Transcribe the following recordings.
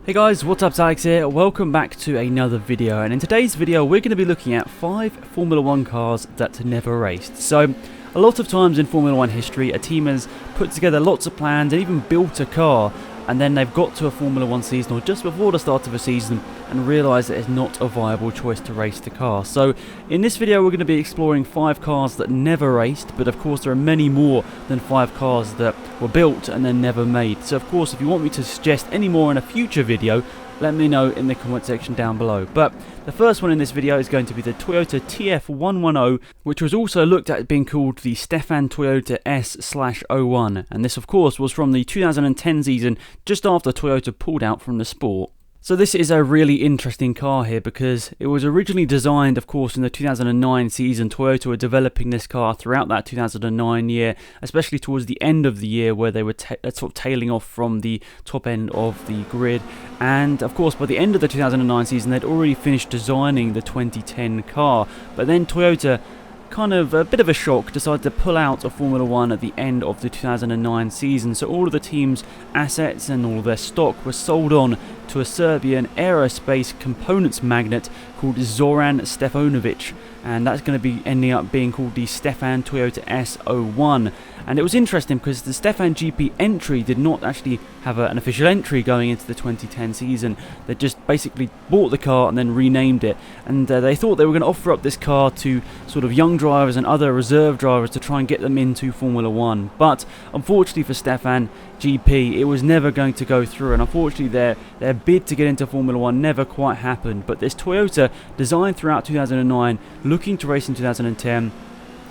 Hey guys, what's up, it's Alex here. Welcome back to another video, and in today's video we're going to be looking at 5 Formula 1 cars that never raced. So a lot of times in Formula 1 history a team has put together lots of plans and even built a car, and then they've got to a Formula 1 season or just before the start of a season and realised that it's not a viable choice to race the car. So in this video we're going to be exploring 5 cars that never raced, but of course there are many more than 5 cars that were built and then never made. So of course if you want me to suggest any more in a future video, let me know in the comment section down below. But the first one in this video is going to be the Toyota TF110, which was also looked at being called the Stefan Toyota S/01, and this of course was from the 2010 season, just after Toyota pulled out from the sport. So this is a really interesting car here because it was originally designed, of course, in the 2009 season. Toyota were developing this car throughout that 2009 year, especially towards the end of the year where they were sort of tailing off from the top end of the grid. And of course, by the end of the 2009 season, they'd already finished designing the 2010 car. But then Toyota, kind of a bit of a shock, decided to pull out of Formula 1 at the end of the 2009 season. So all of the team's assets and all of their stock were sold on to a Serbian aerospace components magnate called Zoran Stefanovic, and that's going to be ending up being called the Stefan Toyota SO1. And it was interesting because the Stefan GP entry did not actually have an official entry going into the 2010 season. They just basically bought the car and then renamed it, and they thought they were going to offer up this car to sort of young drivers and other reserve drivers to try and get them into Formula 1. But unfortunately for Stefan GP, it was never going to go through, and unfortunately their bid to get into Formula 1 never quite happened. But this Toyota, designed throughout 2009, looking to race in 2010,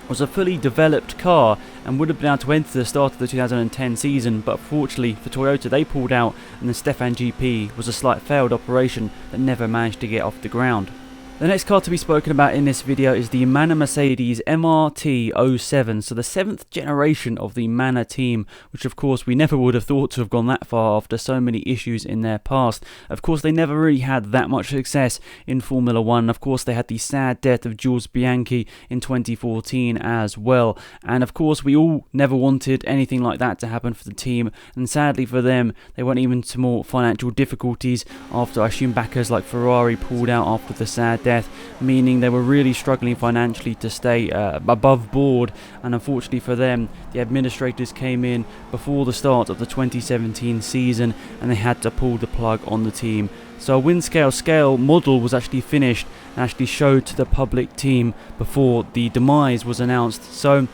was a fully developed car and would have been able to enter the start of the 2010 season, but fortunately for Toyota they pulled out, and the Stefan GP was a slight failed operation that never managed to get off the ground. The next car to be spoken about in this video is the Manor-Mercedes MRT-07, so the 7th generation of the Manor team, which of course we never would have thought to have gone that far after so many issues in their past. Of course they never really had that much success in Formula 1. Of course they had the sad death of Jules Bianchi in 2014 as well, and of course we all never wanted anything like that to happen for the team, and sadly for them they went even to more financial difficulties after I assume backers like Ferrari pulled out after the sad death, meaning they were really struggling financially to stay above board. And unfortunately for them, the administrators came in before the start of the 2017 season and they had to pull the plug on the team. So a Windscale model was actually finished and actually showed to the public team before the demise was announced. So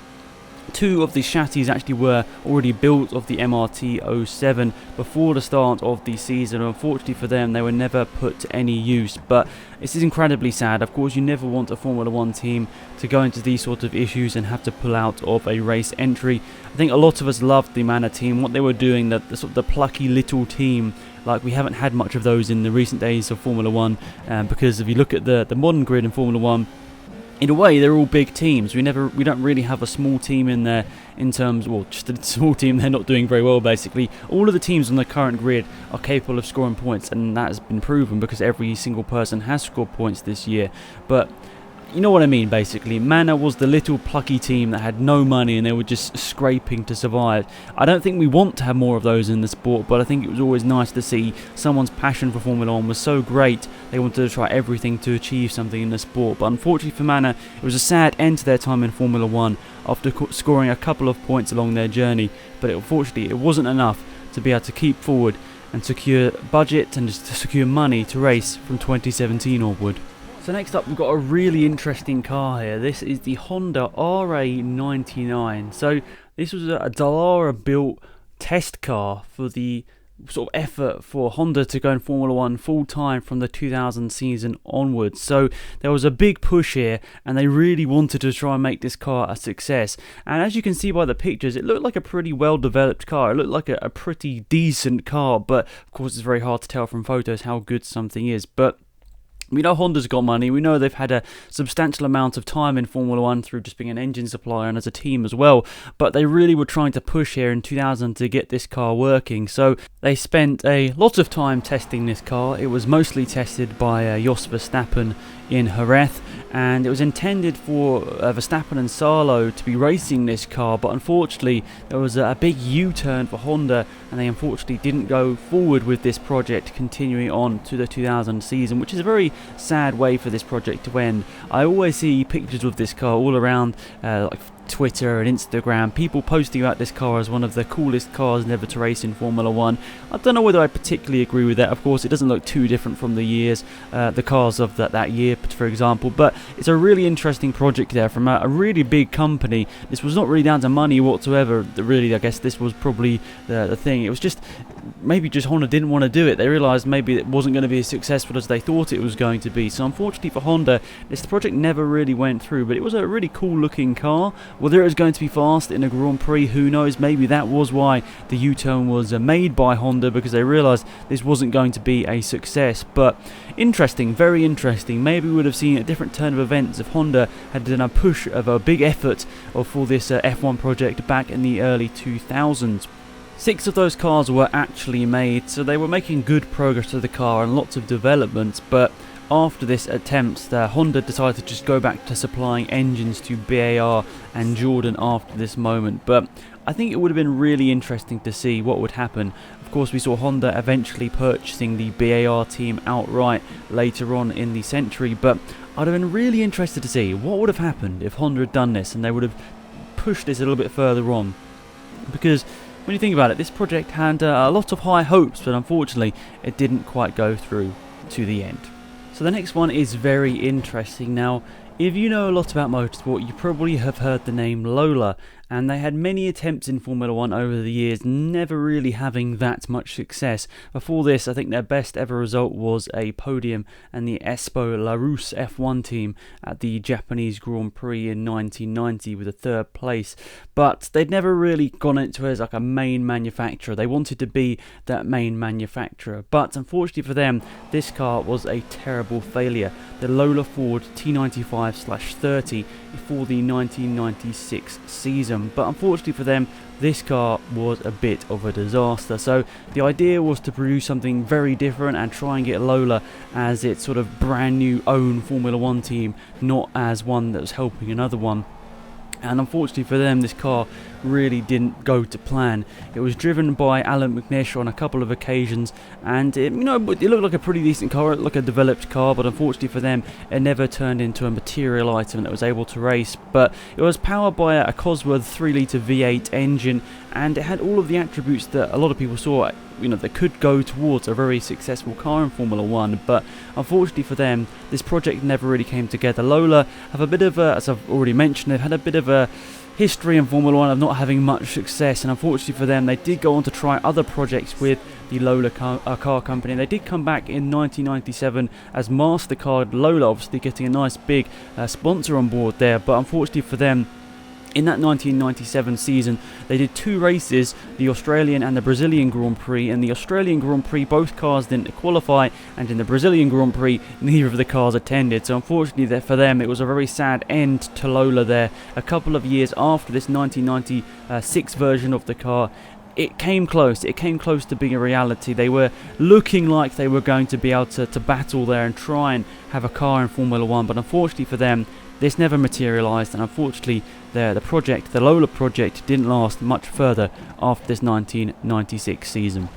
2 of the chassis actually were already built of the MRT-07 before the start of the season. Unfortunately for them, they were never put to any use, but this is incredibly sad. Of course, you never want a Formula 1 team to go into these sort of issues and have to pull out of a race entry. I think a lot of us loved the Manor team, what they were doing, the sort of the plucky little team. Like, we haven't had much of those in the recent days of Formula 1, because if you look at the modern grid in Formula 1, in a way, they're all big teams. We don't really have a small team in there in terms, well, just a small team. They're not doing very well, basically. All of the teams on the current grid are capable of scoring points, and that has been proven because every single person has scored points this year. But you know what I mean, basically. Manor was the little plucky team that had no money and they were just scraping to survive. I don't think we want to have more of those in the sport, but I think it was always nice to see someone's passion for Formula 1 was so great they wanted to try everything to achieve something in the sport. But unfortunately for Manor, it was a sad end to their time in Formula 1 after scoring a couple of points along their journey. But unfortunately it wasn't enough to be able to keep forward and secure budget and just to secure money to race from 2017 onward. So next up we've got a really interesting car here. This is the Honda RA99. So this was a Dallara built test car for the sort of effort for Honda to go in Formula 1 full time from the 2000 season onwards. So there was a big push here and they really wanted to try and make this car a success. And as you can see by the pictures, it looked like a pretty well developed car. It looked like a pretty decent car, but of course it's very hard to tell from photos how good something is. But we know Honda's got money. We know they've had a substantial amount of time in Formula 1 through just being an engine supplier and as a team as well. But they really were trying to push here in 2000 to get this car working. So they spent a lot of time testing this car. It was mostly tested by Jos Verstappen in Jerez, and it was intended for Verstappen and Salo to be racing this car, but unfortunately there was a big U-turn for Honda, and they unfortunately didn't go forward with this project, continuing on to the 2000 season, which is a very sad way for this project to end. I always see pictures of this car all around like Twitter and Instagram, people posting about this car as one of the coolest cars never to race in Formula 1. I don't know whether I particularly agree with that. Of course, it doesn't look too different from the cars of that year, for example, but it's a really interesting project there from a really big company. This was not really down to money whatsoever, really. I guess this was probably the thing. It was just maybe just Honda didn't want to do it. They realised maybe it wasn't going to be as successful as they thought it was going to be. So unfortunately for Honda, this project never really went through, but it was a really cool looking car. Whether it was going to be fast in a Grand Prix, who knows? Maybe that was why the U-turn was made by Honda, because they realised this wasn't going to be a success. But interesting, very interesting. Maybe we would have seen a different turn of events if Honda had done a push of a big effort for this F1 project back in the early 2000s. 6 of those cars were actually made, so they were making good progress to the car and lots of developments, but after this attempt, Honda decided to just go back to supplying engines to BAR and Jordan after this moment. But I think it would have been really interesting to see what would happen. Of course, we saw Honda eventually purchasing the BAR team outright later on in the century, but I'd have been really interested to see what would have happened if Honda had done this and they would have pushed this a little bit further on. Because when you think about it, this project had a lot of high hopes, but unfortunately it didn't quite go through to the end. So the next one is very interesting. Now, if you know a lot about motorsport, you probably have heard the name Lola, and they had many attempts in Formula 1 over the years, never really having that much success. Before this, I think their best ever result was a podium and the Espoo La Rousse F1 team at the Japanese Grand Prix in 1990 with a 3rd place. But they'd never really gone into it as like a main manufacturer. They wanted to be that main manufacturer. But unfortunately for them, this car was a terrible failure. The Lola-Ford T95/30 for the 1996 season. But unfortunately for them, this car was a bit of a disaster. So the idea was to produce something very different and try and get Lola as its sort of brand new own Formula 1 team, not as one that was helping another one. And unfortunately for them, this car really didn't go to plan. It was driven by Alan McNish on a couple of occasions, and it looked like a pretty decent car, like a developed car, but unfortunately for them, it never turned into a material item that was able to race. But it was powered by a Cosworth 3-litre V8 engine, and it had all of the attributes that a lot of people saw that could go towards a very successful car in Formula 1, but unfortunately for them, this project never really came together. Lola have a bit of a, as I've already mentioned, they've had a bit of a history in Formula 1 of not having much success, and unfortunately for them, they did go on to try other projects with the Lola car company. They did come back in 1997 as MasterCard Lola, obviously getting a nice big sponsor on board there, but unfortunately for them, in that 1997 season, they did 2 races, the Australian and the Brazilian Grand Prix. In the Australian Grand Prix, both cars didn't qualify, and in the Brazilian Grand Prix, neither of the cars attended. So unfortunately for them, it was a very sad end to Lola there. A couple of years after this 1996 version of the car, it came close to being a reality. They were looking like they were going to be able to battle there and try and have a car in Formula 1, but unfortunately for them, this never materialised, and unfortunately the Lola project didn't last much further after this 1996 season.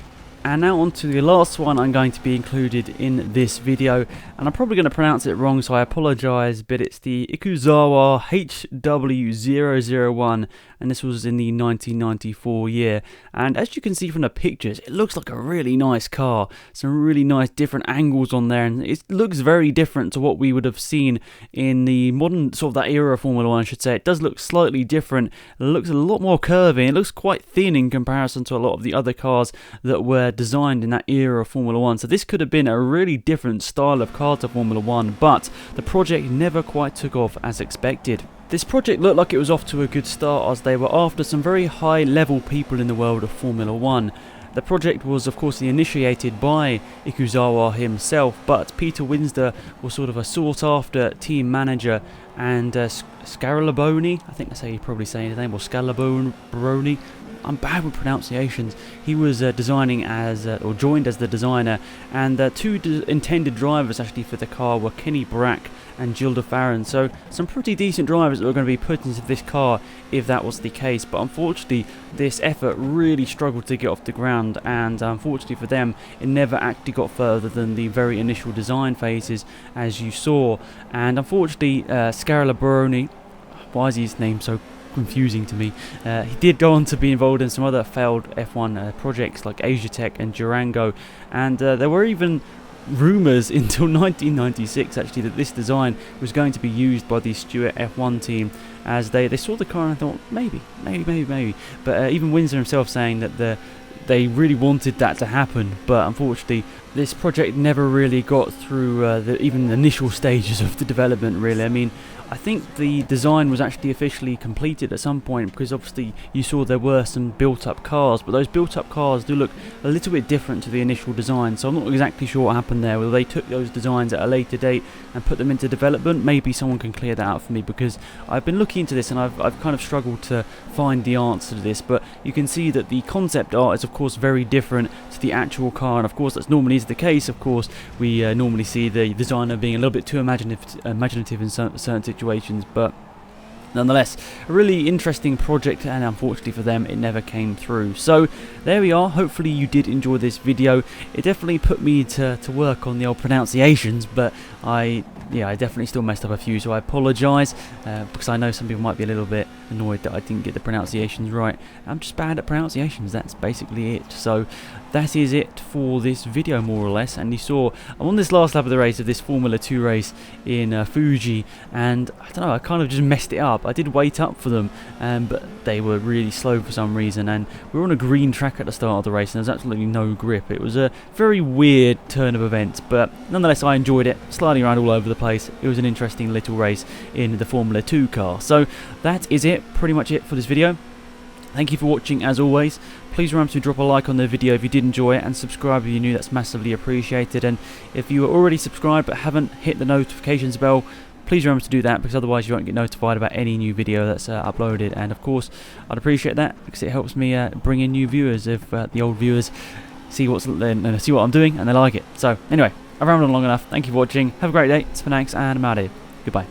And now on to the last one I'm going to be included in this video, and I'm probably going to pronounce it wrong, so I apologise, but it's the Ikuzawa HW001, and this was in the 1994 year. And as you can see from the pictures, it looks like a really nice car, some really nice different angles on there, and it looks very different to what we would have seen in the modern, sort of that era of Formula 1, I should say. It does look slightly different, it looks a lot more curvy, it looks quite thin in comparison to a lot of the other cars that were designed in that era of Formula 1. So this could have been a really different style of car to Formula 1, but the project never quite took off as expected. This project looked like it was off to a good start, as they were after some very high level people in the world of Formula 1. The project was of course initiated by Ikuzawa himself, but Peter Winsder was sort of a sought after team manager, and Scaraboni, I think that's how you probably say his name, or Scalaboni, I'm bad with pronunciations. He was designing as, or joined as the designer, and two intended drivers actually for the car were Kenny Brack and Gilda Farron. So some pretty decent drivers that were going to be put into this car if that was the case. But unfortunately, this effort really struggled to get off the ground, and unfortunately for them, it never actually got further than the very initial design phases, as you saw. And unfortunately, Scarla Baroni, why is his name so confusing to me? He did go on to be involved in some other failed F1 projects like Asia Tech and Durango, and there were even rumours until 1996 actually that this design was going to be used by the Stewart F1 team, as they saw the car and thought maybe, but even Windsor himself saying that they really wanted that to happen, but unfortunately this project never really got through even the initial stages of the development, really. I mean, I think the design was actually officially completed at some point, because obviously you saw there were some built-up cars, but those built-up cars do look a little bit different to the initial design, so I'm not exactly sure what happened there, whether they took those designs at a later date and put them into development. Maybe someone can clear that out for me, because I've been looking into this and I've kind of struggled to find the answer to this. But you can see that the concept art is of course very different to the actual car, and of course that's normally is the case. Of course we normally see the designer being a little bit too imaginative in certain situations, but nonetheless, a really interesting project, and unfortunately for them it never came through. So there we are. Hopefully you did enjoy this video. It definitely put me to work on the old pronunciations, but I definitely still messed up a few, so I apologise, because I know some people might be a little bit annoyed that I didn't get the pronunciations right. I'm just bad at pronunciations, that's basically it. So that is it for this video, more or less. And you saw I'm on this last lap of the race of this Formula 2 race in Fuji, and I don't know, I kind of just messed it up. I did wait up for them, but they were really slow for some reason, and we were on a green track at the start of the race and there was absolutely no grip. It was a very weird turn of events, but nonetheless I enjoyed it, sliding around all over the place. It was an interesting little race in the Formula 2 car. So that is it, pretty much it for this video. Thank you for watching as always. Please remember to drop a like on the video if you did enjoy it, and subscribe if you're new, that's massively appreciated. And if you are already subscribed but haven't hit the notifications bell, please remember to do that, because otherwise you won't get notified about any new video that's uploaded. And of course I'd appreciate that, because it helps me bring in new viewers if the old viewers see what I'm doing and they like it. So anyway, I've rambled on long enough. Thank you for watching. Have a great day. It's been Alex, and I'm out of here. Goodbye.